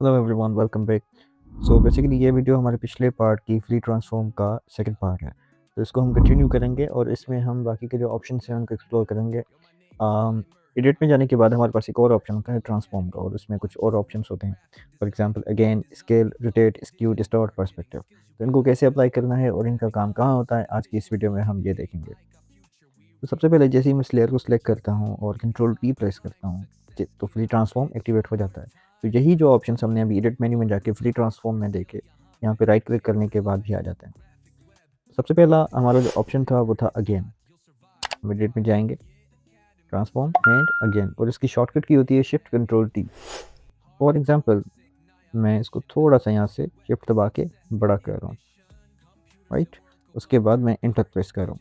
Hello everyone, welcome back. So basically ये video हमारे पिछले पार्ट की फ्री ट्रांसफॉर्म का सेकंड पार्ट है। तो इसको हम कंटिन्यू करेंगे और इसमें हम बाकी के जो ऑप्शन हैं उनको एक्सप्लोर करेंगे। एडिट में जाने के बाद हमारे पास एक और ऑप्शन होता है ट्रांसफॉर्म का, और उसमें कुछ और ऑप्शंस होते हैं। For example again, scale, rotate, skew, distort, perspective. तो इनको कैसे अप्लाई करना है और इनका काम कहाँ होता है, आज की इस वीडियो में हम ये देखेंगे। तो सबसे पहले जैसे ही मैं इस लेयर को सिलेक्ट करता हूँ और कंट्रोल टी प्रेस करता हूँ, तो फ्री ट्रांसफॉर्म एक्टिवेट हो जाता है। तो यही जो ऑप्शन हमने अभी एडिट मेन्यू में जाके फ्री ट्रांसफॉर्म में देखे, यहाँ पे राइट क्लिक करने के बाद भी आ जाते हैं। सबसे पहला हमारा जो ऑप्शन था वो था अगेन। हम एडिट में जाएंगे, ट्रांसफॉर्म एंड अगेन, और इसकी शॉर्टकट की होती है shift control T. For example मैं इसको थोड़ा सा यहाँ से शिफ्ट दबा के बड़ा कर रहा हूँ, राइट। उसके बाद मैं इंटर प्रेस कर रहा हूँ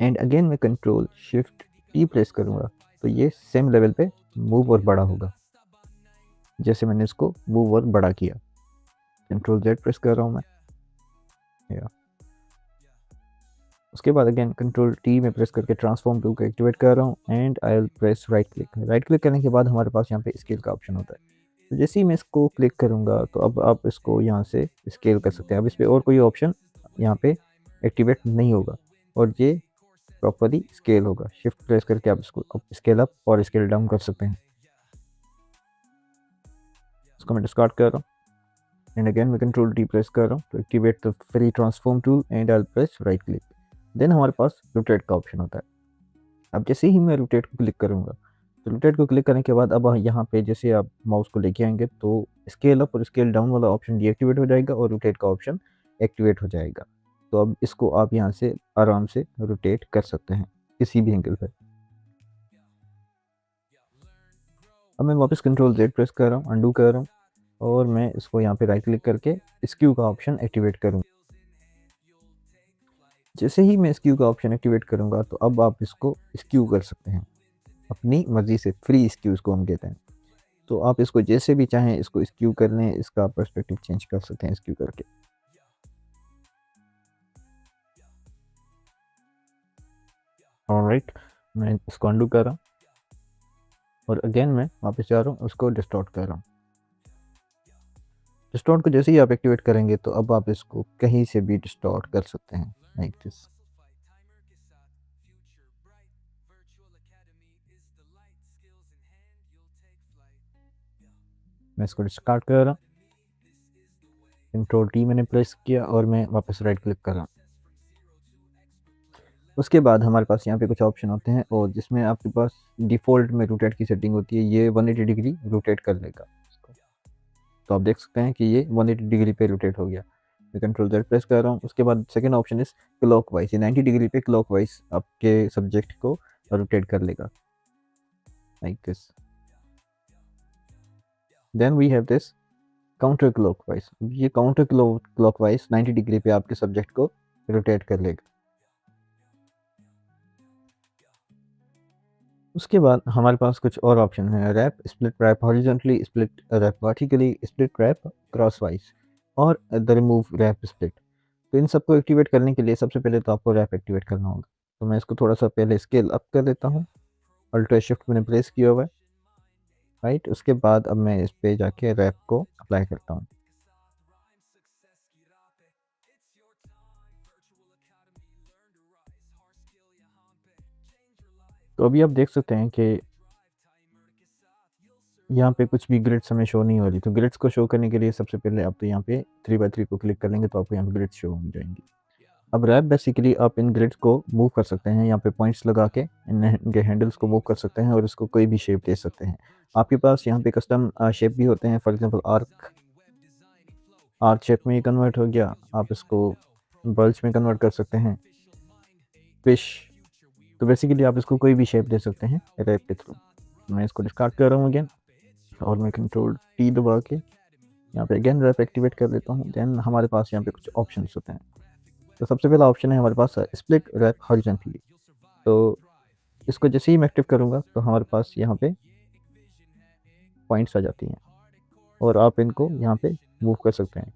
एंड अगेन मैं कंट्रोल शिफ्ट टी प्रेस करूँगा, तो ये सेम लेवल पे मूव और बड़ा होगा जैसे मैंने इसको मूव और बड़ा किया। कंट्रोल जेड प्रेस कर रहा हूँ मैं, या उसके बाद अगेन कंट्रोल टी में प्रेस करके ट्रांसफॉर्म टू को एक्टिवेट कर रहा हूँ and I will press right click. Right click करने के बाद हमारे पास यहाँ पे स्केल का ऑप्शन होता है। तो जैसे ही मैं इसको क्लिक करूँगा तो अब आप इसको यहाँ से स्केल कर सकते हैं। अब इस पर और कोई ऑप्शन यहाँ पे एक्टिवेट नहीं होगा और ये प्रॉपरली स्केल होगा। शिफ्ट प्रेस करके आप इसको स्केल अप और स्केल डाउन कर सकते हैं। इसको मैं डिस्कार्ड कर रहा हूँ एंड अगेन मैं कंट्रोल टी प्रेस कर रहा हूँ तो activate the free transform tool and I press right click. Then हमारे पास रोटेट का ऑप्शन होता है। अब जैसे ही मैं रोटेट को क्लिक करूँगा तो रोटेट को क्लिक करने के बाद अब यहाँ पे जैसे आप माउस को लेके आएंगे तो स्केल अप और स्केल डाउन वाला ऑप्शन डीएक्टिवेट हो जाएगा और रोटेट का ऑप्शन एक्टिवेट हो जाएगा। तो अब इसको आप यहाँ से आराम से रोटेट कर सकते हैं किसी भी एंगल पर। अब मैं वापस कंट्रोल जेड प्रेस कर रहा हूँ, अंडू कर रहा हूँ और मैं इसको यहाँ पे राइट क्लिक करके स्क्यू का ऑप्शन एक्टिवेट करूँ। जैसे ही मैं स्क्यू का ऑप्शन एक्टिवेट करूँगा तो अब आप इसको स्क्यू कर सकते हैं अपनी मर्जी से। फ्री स्क्यू इसको हम कहते हैं। तो आप इसको जैसे भी चाहें इसको स्क्यू कर लें, इसका पर्सपेक्टिव चेंज कर सकते हैं स्क्यू करके। ऑलराइट, मैं इसको अंडू कर रहा हूँ और अगेन मैं वापस जा रहा हूँ, उसको डिस्टॉर्ट कर रहा हूँ। डिस्टॉर्ट को जैसे ही आप एक्टिवेट करेंगे तो अब आप इसको कहीं से भी डिस्टॉर्ट कर सकते हैं, लाइक दिस। मैं इसको डिस्कार्ड कर रहा हूँ, कंट्रोल टी मैंने प्रेस किया और मैं वापस राइट क्लिक कर रहा हूँ। उसके बाद हमारे पास यहाँ पे कुछ ऑप्शन होते हैं और जिसमें आपके पास डिफ़ॉल्ट में रोटेट की सेटिंग होती है, ये 180 डिग्री रोटेट कर लेगा इसको। तो आप देख सकते हैं कि ये 180 डिग्री पे रोटेट हो गया। मैं कंट्रोल जेड प्रेस कर रहा हूँ। उसके बाद सेकंड ऑप्शन इस क्लॉकवाइज, ये 90 डिग्री पे क्लॉकवाइज आपके सब्जेक्ट को रोटेट कर लेगा, like this. Then we have this counter clockwise. ये काउंटर क्लॉकवाइज 90 डिग्री पे आपके सब्जेक्ट को रोटेट कर लेगा। उसके बाद हमारे पास कुछ और ऑप्शन है, wrap, split wrap horizontally, split wrap vertically, split wrap crosswise और द रिमूव रैप स्प्लिट। तो इन सबको एक्टिवेट करने के लिए सबसे पहले तो आपको रैप एक्टिवेट करना होगा। तो मैं इसको थोड़ा सा पहले स्केल अप कर देता हूँ, अल्टर शिफ्ट मैंने प्रेस किया हुआ है, राइट। उसके बाद अब मैं इस पे जाके रैप को अप्लाई करता हूँ। तो अभी आप देख सकते हैं कि यहाँ पे कुछ भी ग्रिड्स हमें शो नहीं हो रही। तो ग्रिड्स को शो करने के लिए सबसे पहले आप तो यहाँ पे 3x3 को क्लिक कर लेंगे तो आपको यहाँ पे ग्रिड्स शो हो जाएंगी। अब रैप बेसिकली आप इन ग्रिड्स को मूव कर सकते हैं, यहाँ पे पॉइंट्स लगा के इनके हैंडल्स को मूव कर सकते हैं और इसको कोई भी शेप दे सकते हैं। आपके पास यहाँ पे कस्टम शेप भी होते हैं। फॉर एग्जांपल आर्क शेप में ही कन्वर्ट हो गया, आप इसको बल्ज में कन्वर्ट कर सकते हैं, फिश। तो बेसिकली आप इसको कोई भी शेप दे सकते हैं रैप के थ्रू। मैं इसको डिस्कार्ड कर रहा हूँ अगेन और मैं कंट्रोल टी दबा के यहाँ पे अगेन रैप एक्टिवेट कर देता हूँ। देन हमारे पास यहाँ पे कुछ ऑप्शंस होते हैं। तो सबसे पहला ऑप्शन है हमारे पास स्प्लिट रैप हॉरिजॉन्टली। तो इसको जैसे ही मैं एक्टिव करूँगा तो हमारे पास यहाँ पे पॉइंट्स आ जाती हैं और आप इनको यहाँ पे मूव कर सकते हैं।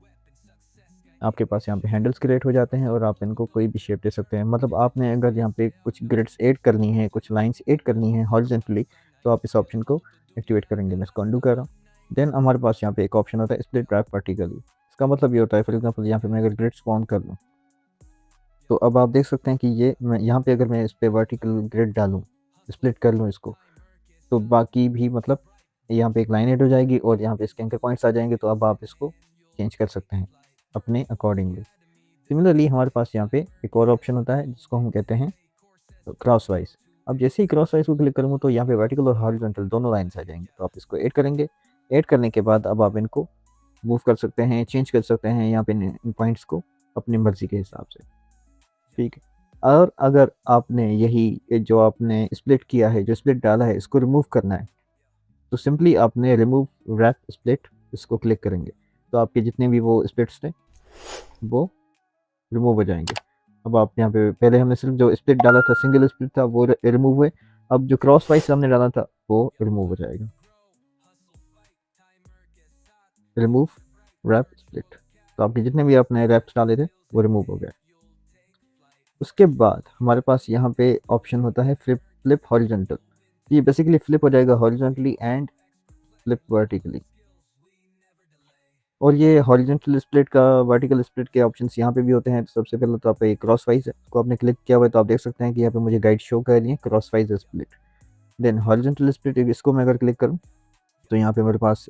आपके पास यहाँ पे हैंडल्स क्रिएट हो जाते हैं और आप इनको कोई भी शेप दे सकते हैं। मतलब आपने अगर यहाँ पे कुछ ग्रिड्स ऐड करनी है, कुछ लाइंस ऐड करनी है हॉरिजॉन्टली, तो आप इस ऑप्शन को एक्टिवेट करेंगे। मैं इसको अंडू कर रहा हूँ, देन हमारे पास यहाँ पे एक ऑप्शन होता है स्प्लिट रैप वर्टिकली। इसका मतलब ये होता है, फॉर एग्जांपल यहाँ पे मैं अगर ग्रिड स्पॉन कर लूँ, तो अब आप देख सकते हैं कि ये मैं यहाँ पे अगर मैं इस पे वर्टिकल ग्रिड डालूँ, स्प्लिट कर लूँ इसको, तो बाकी भी मतलब यहाँ पे एक लाइन ऐड हो जाएगी और यहाँ पे इसके एंकर पॉइंट्स आ जाएंगे। तो अब आप इसको चेंज कर सकते हैं अपने अकॉर्डिंगली। सिमिलरली हमारे पास यहाँ पे एक और ऑप्शन होता है जिसको हम कहते हैं क्रॉस वाइज। अब जैसे ही क्रॉस वाइज को क्लिक करूँगा तो यहाँ पे वर्टिकल और हॉरिजॉन्टल दोनों लाइन्स आ जाएंगे। तो आप इसको ऐड करेंगे। ऐड करने के बाद अब आप इनको मूव कर सकते हैं, चेंज कर सकते हैं यहाँ पे इन पॉइंट्स को अपनी मर्जी के हिसाब से, ठीक है। और अगर आपने यही जो आपने स्प्लिट किया है, जो स्प्लिट डाला है, इसको रिमूव करना है, तो सिंपली आपने रिमूव रैप स्प्लिट इसको क्लिक करेंगे, तो आपके जितने भी वो स्प्लिट्स थे वो रिमूव हो जाएंगे। अब आप यहाँ पे पहले हमने सिर्फ जो स्प्लिट डाला था, सिंगल स्प्लिट था, वो रिमूव हुए। अब जो क्रॉस वाइज हमने डाला था वो रिमूव हो जाएगा। रिमूव रैप स्प्लिट, तो आपके जितने भी आपने रैप्स डाले थे वो रिमूव हो गए। उसके बाद हमारे पास यहाँ पे ऑप्शन होता है फ्लिप हॉरिजॉन्टल। ये बेसिकली फ्लिप हो जाएगा हॉरिजॉन्टली एंड फ्लिप वर्टिकली। और ये हॉरिजॉन्टल स्प्लिट का वर्टिकल स्प्लिट के ऑप्शंस यहाँ पे भी होते हैं। तो सबसे पहले तो आप क्रॉस वाइज है, इसको आपने क्लिक किया हुआ है तो आप देख सकते हैं कि यहाँ पे मुझे गाइड शो कर रही है crosswise split. Then horizontal split, इसको मैं अगर क्लिक करूँ तो यहाँ पे मेरे पास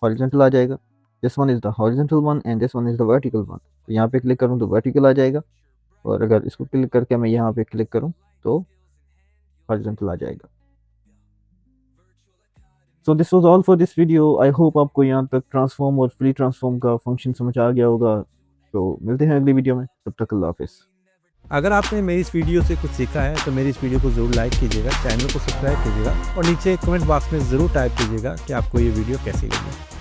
हॉरिजॉन्टल आ जाएगा। This one is the horizontal one and this one is the vertical one. तो यहाँ पे क्लिक करूँ तो वर्टिकल आ जाएगा, और अगर इसको क्लिक करके मैं यहाँ पे क्लिक करूँ तो हॉरिजॉन्टल आ जाएगा। So this was all for this video. I hope आपको यहाँ तक ट्रांसफॉर्म और फ्री ट्रांसफॉर्म का फंक्शन समझ आ गया होगा। तो मिलते हैं अगली वीडियो में, तब तक अल्लाह हाफिज़। अगर आपने मेरी इस वीडियो से कुछ सीखा है तो मेरी इस वीडियो को ज़रूर लाइक कीजिएगा, चैनल को सब्सक्राइब कीजिएगा और नीचे कमेंट बॉक्स में ज़रूर टाइप कीजिएगा कि आपको ये वीडियो कैसी लगी।